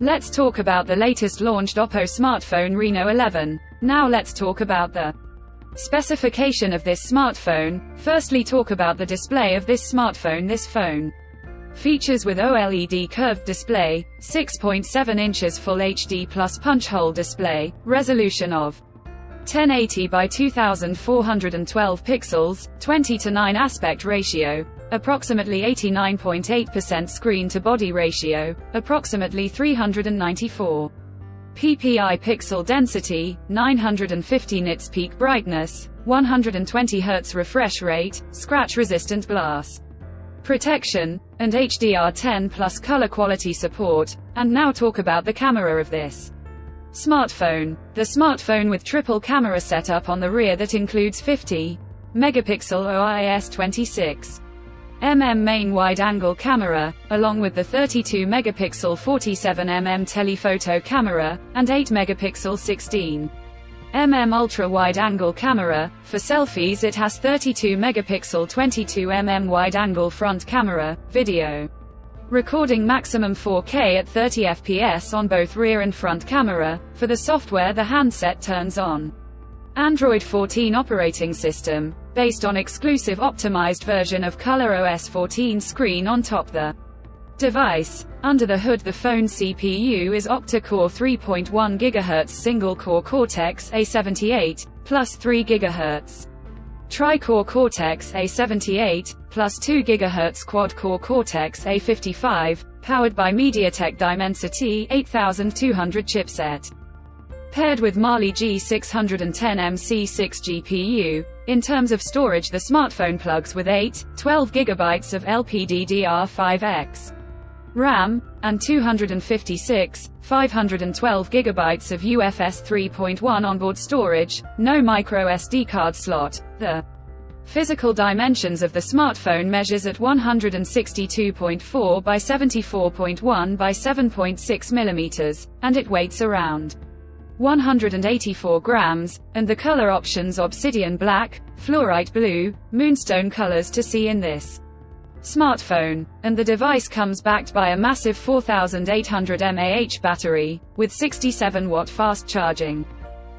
Let's talk about the latest launched OPPO smartphone Reno 11. Now let's talk about the specification of this smartphone. Firstly, talk about the display of this smartphone. This phone features with OLED curved display, 6.7 inches Full HD plus punch hole display, resolution of 1080 by 2412 pixels, 20:9 aspect ratio, approximately 89.8% screen-to-body ratio, approximately 394 ppi pixel density, 950 nits peak brightness, 120 Hz refresh rate, scratch-resistant glass protection, and HDR10 plus color quality support. And now talk about the camera of this smartphone. The smartphone with triple camera setup on the rear that includes 50 megapixel OIS 26mm main wide-angle camera, along with the 32 megapixel 47mm telephoto camera, and 8 megapixel 16mm ultra-wide-angle camera. For selfies it has 32 megapixel 22mm wide-angle front camera, video recording maximum 4K at 30 fps on both rear and front camera. For the software, the handset turns on Android 14 operating system, based on exclusive optimized version of ColorOS 14 screen on top the device. Under the hood, the phone CPU is octa-core 3.1 GHz single-core Cortex-A78, plus 3 GHz tri-core Cortex-A78, plus 2 GHz quad-core Cortex-A55, powered by MediaTek Dimensity 8200 chipset. Paired with Mali G610MC6 GPU. In terms of storage, the smartphone plugs with 12 GB of LPDDR5X RAM, and 512 GB of UFS 3.1 onboard storage, no micro SD card slot. The physical dimensions of the smartphone measures at 162.4 by 74.1 by 7.6 mm, and it weighs around 184 grams, and the color options obsidian black, fluorite blue, moonstone colors to see in this smartphone, and the device comes backed by a massive 4800 mAh battery, with 67-watt fast charging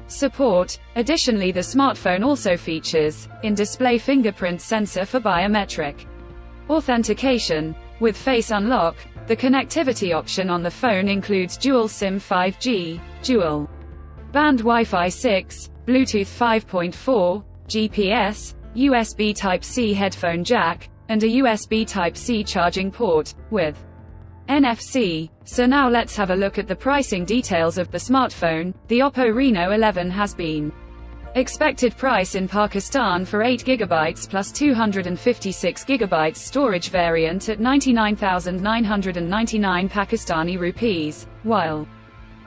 support. Additionally, the smartphone also features in-display fingerprint sensor for biometric authentication. With face unlock, the connectivity option on the phone includes dual SIM 5G, dual band Wi-Fi 6, Bluetooth 5.4, GPS, USB Type-C headphone jack, and a USB Type-C charging port, with NFC. So now let's have a look at the pricing details of the smartphone. The OPPO Reno 11 has been expected price in Pakistan for 8GB plus 256GB storage variant at 99,999 Pakistani rupees, while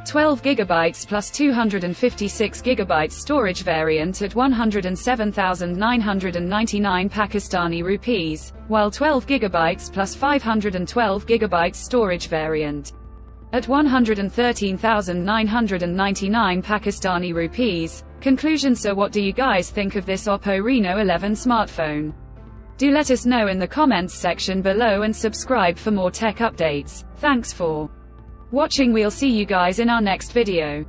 12GB plus 256GB storage variant at 107,999 Pakistani rupees, while 12GB plus 512GB storage variant at 113,999 Pakistani rupees. Conclusion. So what do you guys think of this OPPO Reno 11 smartphone? Do let us know in the comments section below and subscribe for more tech updates. Thanks for watching. We'll see you guys in our next video.